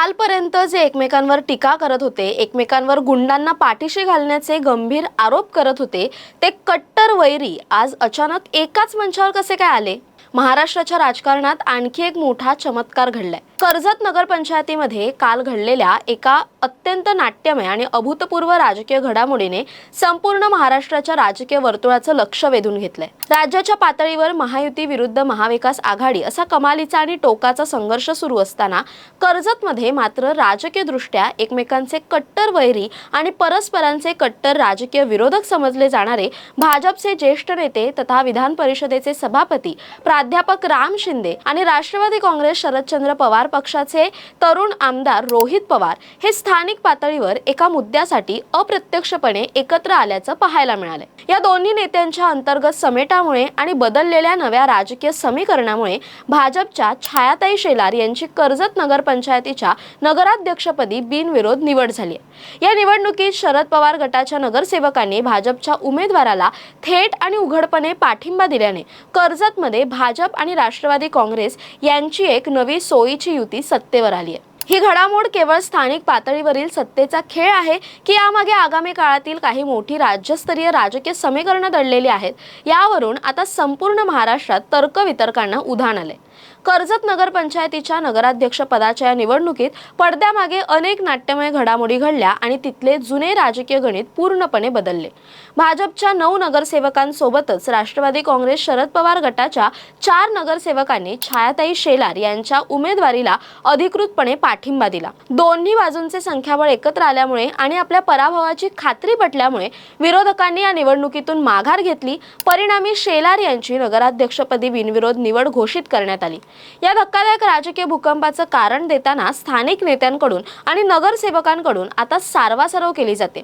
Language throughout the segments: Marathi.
कालपर्यंत जे एकमेकांवर टीका करत होते, एकमेकांवर गुंडांना पाठीशी घालण्याचे गंभीर आरोप करत होते, ते कट्टर वैरी आज अचानक एकाच मंचावर कसे काय आले? महाराष्ट्राच्या राजकारणात आणखी एक मोठा चमत्कार घडलाय। कर्जत नगरपंचायतीमध्ये काल घडलेल्या एका अत्यंत नाट्यमय आणि अभूतपूर्व राजकीय घडामोडीने संपूर्ण महाराष्ट्राच्या राजकीय वर्तुळाचं लक्ष वेधून घेतलंय। राज्याच्या पातळीवर महायुती विरुद्ध महाविकास आघाडी असा कमालीचा आणि टोकाचा संघर्ष सुरू असताना कर्जतमध्ये मात्र राजकीय दृष्ट्या एकमेकांचे कट्टर वैरी आणि परस्परांचे कट्टर राजकीय विरोधक समजले जाणारे भाजपचे ज्येष्ठ नेते तथा विधान परिषदेचे सभापती प्राध्यापक राम शिंदे आणि राष्ट्रवादी काँग्रेस शरदचंद्र पवार पक्षाचे तरुण आमदार रोहित पवार हे स्थानिक पातळीवर एका मुद्द्यासाठी अप्रत्यक्षपणे एकत्र आल्याचं पाहायला मिळाले। या दोन्ही नेत्यांच्या अंतर्गत समेटामुळे आणि बदललेल्या नव्या राजकीय समीकरणामुळे भाजपच्या छायाताई शेलार यांची कर्जत नगरपंचायतीच्या नगराध्यक्षपदी बिनविरोध निवड झाली आहे। या निवडणुकीत शरद पवार गटाच्या नगरसेवकांनी भाजपच्या उमेदवाराला थेट आणि उघडपणे पाठिंबा दिल्याने कर्जतमध्ये भाजप आणि राष्ट्रवादी काँग्रेस यांची एक नवी सोयीची युती सत्तेवर आली आहे। ही घडामोड केवळ स्थानिक पातळीवरील सत्तेचा खेळ आहे की यामागे आगामी काळातील काही मोठी राज्यस्तरीय राजकीय समीकरणे दडलेली आहेत, यावरून आता संपूर्ण महाराष्ट्रात तर्कवितर्कांना उधाण आले। कर्जत नगरपंचायतीच्या नगराध्यक्ष पदाच्या या निवडणुकीत पडद्यामागे अनेक नाट्यमय घडामोडी घडल्या आणि तिथले जुने राजकीय गणित पूर्णपणे बदलले। भाजपच्या 9 नगरसेवकांसोबतच राष्ट्रवादी काँग्रेस शरद पवार गटाच्या 4 नगरसेवकांनी छायाताई शेलार यांच्या उमेदवारीला अधिकृतपणे पाठिंबा दिला। दोन्ही बाजूंचे संख्याबळ एकत्र आल्यामुळे आणि आपल्या पराभवाची खात्री पटल्यामुळे विरोधकांनी या निवडणुकीतून माघार घेतली। परिणामी शेलार यांची नगराध्यक्षपदी बिनविरोध निवड घोषित करण्यात आली। या धक्कादायक राजकीय भूकंपाचं कारण देताना स्थानिक नेत्यांकडून आणि नगरसेवकांकडून आता सारवासारव केली जाते।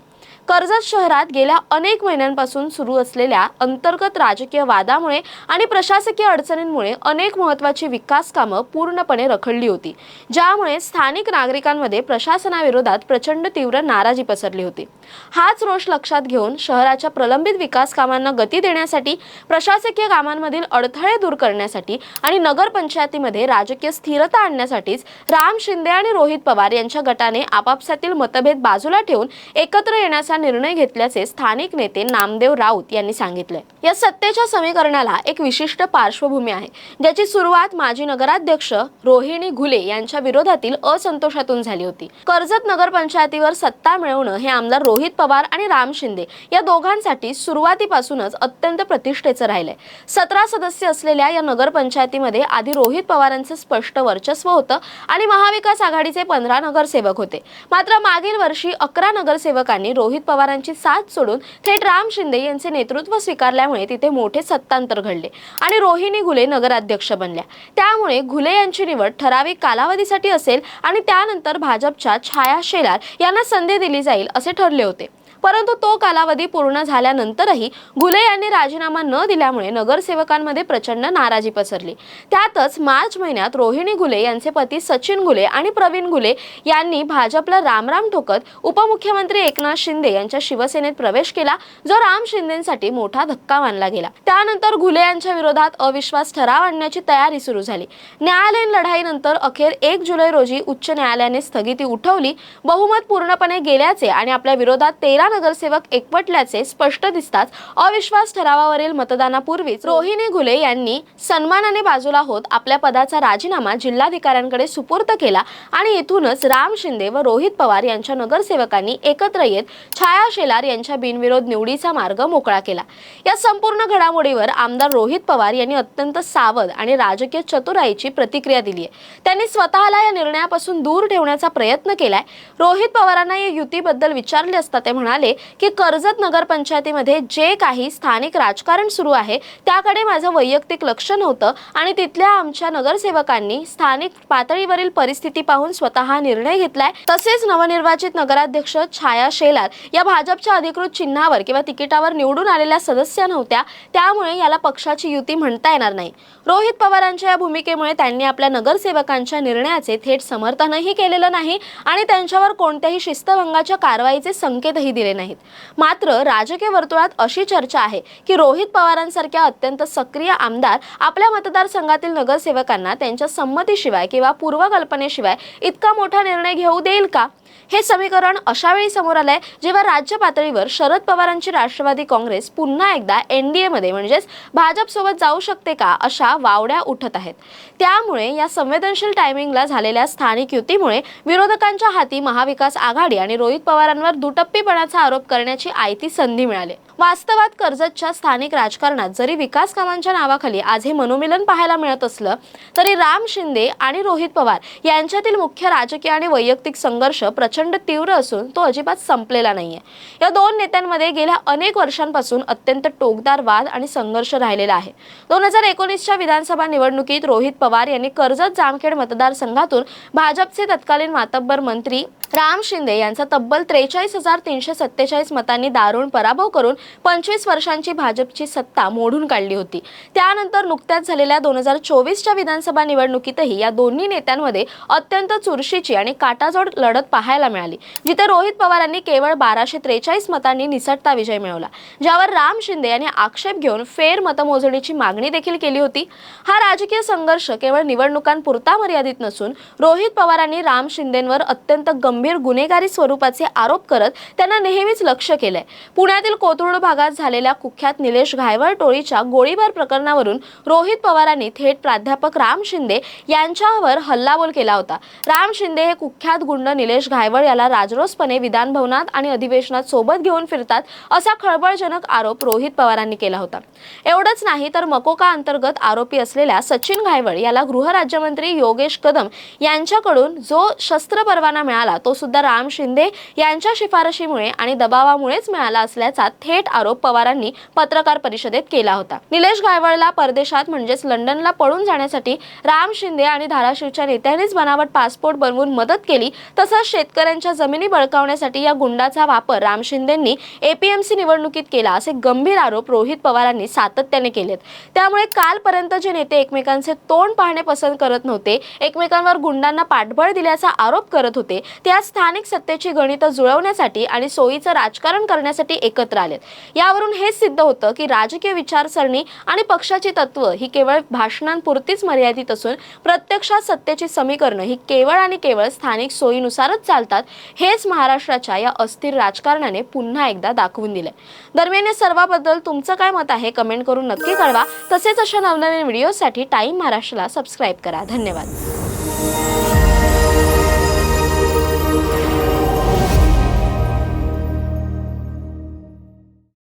कर्जत शहरात गेल्या अनेक महिन्यांपासून सुरू असलेल्या अंतर्गत राजकीय वादामुळे आणि प्रशासकीय अडचणींमुळे अनेक महत्त्वाची विकास कामं पूर्णपणे रखडली होती, ज्यामुळे स्थानिक नागरिकांमध्ये प्रशासनाविरोधात प्रचंड तीव्र नाराजी पसरली होती। हाच रोष लक्षात घेऊन शहराच्या प्रलंबित विकास कामांना गती देण्यासाठी, प्रशासकीय कामांमधील अडथळे दूर करण्यासाठी आणि नगरपंचायतीमध्ये राजकीय स्थिरता आणण्यासाठीच राम शिंदे आणि रोहित पवार यांच्या गटाने आपापसातील मतभेद बाजूला ठेवून एकत्र येण्याचा निर्णय घेतल्याचे स्थानिक नेते नामदेव राऊत यांनी सांगितले। या सत्तेच्या समीकरणाला एक विशिष्ट पार्श्वभूमी आहे, ज्याची सुरुवात माजी नगराध्यक्ष रोहिणी घुले यांच्या विरोधातील असंतोषातून झाली होती। कर्जत नगरपंचायतीवर सत्ता मिळवणं हे आमदार रोहित पवार आणि राम शिंदे या दोघांसाठी सुरुवातीपासूनच अत्यंत प्रतिष्ठेचं राहिलंय। 17 सदस्य असलेल्या या नगरपंचायतीमध्ये आधी रोहित पवारांचे स्पष्ट वर्चस्व होतं आणि महाविकास आघाडीचे 15 नगरसेवक होते। मात्र मागील वर्षी 11 नगरसेवकांनी रोहित पवारांची साथ सोडून थेट राम शिंदे यांचे नेतृत्व स्वीकारल्यामुळे तिथे मोठे सत्तांतर घडले आणि रोहिणी घुले नगराध्यक्ष बनल्या। त्यामुळे घुले यांची निवड ठराविक कालावधीसाठी असेल आणि त्यानंतर भाजपच्या छाया शेलार यांना संधी दिली जाईल असे ठरले होते। परंतु तो कालावधी पूर्ण झाल्यानंतरही घुले यांनी राजीनामा न दिल्यामुळे नगरसेवकांमध्ये प्रचंड नाराजी पसरली। त्यातच मार्च महिन्यात रोहिणी घुले यांचे पती सचिन घुले आणि प्रवीण घुले यांनी भाजपला रामराम ठोकत उपमुख्यमंत्री एकनाथ शिंदे यांच्या शिवसेनेत प्रवेश केला, जो राम शिंदेंसाठी मोठा धक्का मानला गेला। त्यानंतर घुले यांच्या विरोधात अविश्वास ठराव आणण्याची तयारी सुरू झाली। न्यायालयीन लढाईनंतर अखेर 1 जुलै रोजी उच्च न्यायालयाने स्थगिती उठवली। बहुमत पूर्णपणे गेल्याचे आणि आपल्या विरोधात 13 नगरसेवक एकवटल्याचे स्पष्ट दिसताच अविश्वास ठरावावरील मतदानापूर्वीच रोहिणी घुले यांनी सन्मानाने बाजूला होत आपल्या पदाचा राजीनामा जिल्हाधिकाऱ्यांकडे सुपूर्द केला आणि इथूनच राम शिंदे व रोहित पवार यांच्या नगरसेवकांनी एकत्र येत छाया शेलार यांच्या बिनविरोध निवडीचा मार्ग मोकळा केला। या संपूर्ण घडामोडीवर आमदार रोहित पवार यांनी अत्यंत सावध आणि राजकीय चतुराईची प्रतिक्रिया दिली आहे। त्यांनी स्वतःला या निर्णयापासून दूर ठेवण्याचा प्रयत्न केलाय। रोहित पवारांना या युतीबद्दल विचारले असता ते म्हणाले की कर्जत नगरपंचायतीमध्ये जे काही स्थानिक राजकारण सुरू आहे त्याकडे माझं वैयक्तिक लक्ष नव्हतं आणि तिथल्या आमच्या नगरसेवकांनी स्थानिक पातळीवरील परिस्थिती पाहून स्वतः निर्णय घेतलाय। तसेच नवनिर्वाचित नगराध्यक्ष छाया शेलार या भाजपच्या अधिकृत चिन्हावर किंवा तिकिटावर निवडून आलेल्या सदस्य नव्हत्या, त्यामुळे याला पक्षाची युती म्हणता येणार नाही। रोहित पवारांच्या या भूमिकेमुळे त्यांनी आपल्या नगरसेवकांच्या निर्णयाचे थेट समर्थनही केलेलं नाही आणि त्यांच्यावर कोणत्याही शिस्तभंगाच्या कारवाईचे संकेतही दिले केले नाहीत। मात्र राजकीय वर्तुळात अशी चर्चा आहे की रोहित पवारांसारख्या अत्यंत सक्रिय आमदार आपल्या मतदारसंघातील नगरसेवकांना त्यांच्या संमतीशिवाय किंवा पूर्वकल्पनेशिवाय इतका मोठा निर्णय घेऊ देईल का? हे समीकरण अशा वेळी समोर आलंय जेव्हा राज्य पातळीवर शरद पवारांची राष्ट्रवादी काँग्रेस पुन्हा एकदा एनडीए मध्ये म्हणजेच भाजप सोबत जाऊ शकते का अशा वावड्या उठत आहेत। त्यामुळे या संवेदनशील टायमिंगला झालेल्या स्थानिक युतीमुळे विरोधकांच्या हाती महाविकास आघाडी आणि रोहित पवारांवर दुटप्पीपणाचा आरोप करण्याची आयती संधी मिळाली। वास्तवात कर्जतच्या स्थानिक राजकारणात जरी विकास कामांच्या नावाखाली आज हे मनोमिलन पाहायला मिळत असलं तरी राम शिंदे आणि रोहित पवार यांच्यातील मुख्य राजकीय आणि वैयक्तिक संघर्ष प्रचंड तीव्र असून तो अजिबात संपलेला नाहीये। या दोन नेत्यांमध्ये गेल्या अनेक वर्षांपासून अत्यंत टोकदार वाद आणि संघर्ष राहिलेला आहे। 2019च्या विधानसभा निवडणुकीत रोहित पवार यांनी कर्जत जामखेड मतदारसंघातून भाजपचे तत्कालीन मातब्बर मंत्री राम शिंदे यांचा तब्बल 43,347 मतांनी दारुण पराभव करून 25 वर्षांची भाजपची सत्ता मोडून काढली होती। त्यानंतर नुकत्याच झालेल्या 2024च्या विधानसभा निवडणुकीतही या दोन्ही नेत्यांमध्ये अत्यंत चुरशीची आणि काटाजोड लढत पाहायला मिळाली, जिथे रोहित पवारांनी केवळ 1243 मतांनी निसटता विजय मिळवला, ज्यावर राम शिंदे यांनी आक्षेप घेऊन फेर मतमोजणीची मागणी देखील केली होती। हा राजकीय संघर्ष केवळ निवडणुकांपुरता मर्यादित नसून रोहित पवारांनी राम शिंदेंवर अत्यंत गंभीर गुन्हेगारी स्वरूपाचे आरोप करत त्यांना नेहमीच लक्ष्य केलंय। पुण्यातील कोथरूड भागात झालेल्या कुख्यात निलेश घायवळ टोळीच्या गोळीबार प्रकरणावरून रोहित पवारांनी थेट प्राध्यापक राम शिंदे यांच्यावर हल्लाबोल केला होता। राम शिंदे हे कुख्यात गुंड निलेश घायवळ याला राजरोसपणे विधान भवनात आणि अधिवेशनात सोबत घेऊन फिरतात असा खळबळजनक आरोप रोहित पवारांनी केला होता। एवढंच नाही तर मकोका अंतर्गत आरोपी असलेल्या सचिन घायवळ याला गृहराज्यमंत्री योगेश कदम यांच्याकडून जो शस्त्र परवाना मिळाला तो सुद्धा राम शिंदे यांच्या शिफारशीमुळे आणि दबावामुळेच मिळाला असल्याचा थेट आरोप पवारांनी पत्रकार परिषदेत केला होता। निलेश घायवळला परदेशात म्हणजेच लंडनला पळून जाण्यासाठी राम शिंदे आणि धाराशिवच्या नेत्यांनीच बनावट पासपोर्ट बनवून मदत केली, तसंच शेतकऱ्यांच्या जमिनी बळकावण्यासाठी या गुंडाचा वापर राम शिंदेंनी एपीएमसी निवडणुकीत केला असे गंभीर आरोप रोहित पवारांनी सातत्याने केलेत। त्यामुळे कालपर्यंत जे नेते एकमेकांचे तोंड पाहणे पसंत करत नव्हते, एकमेकांवर गुंडांना पाठबळ दिल्याचा आरोप करत होते, त्या स्थानिक सत्तेची गणितं जुळवण्यासाठी आणि सोयीचं राजकारण करण्यासाठी एकत्र आलेत। यावरून हेच सिद्ध होतं की राजकीय विचारसरणी आणि पक्षाची तत्व ही केवळ भाषणांपुरतीच मर्यादित असून प्रत्यक्षात सत्तेची समीकरणं ही केवळ आणि केवळ स्थानिक सोयीनुसारच चालतात। हेच महाराष्ट्राच्या या अस्थिर राजकारणाने पुन्हा एकदा दाखवून दिले। दरम्यान या सर्वाबद्दल तुमचं काय मत आहे कमेंट करून नक्की कळवा। तसेच अशा नवनवीन व्हिडिओसाठी टाइम महाराष्ट्राला सबस्क्राईब करा। धन्यवाद।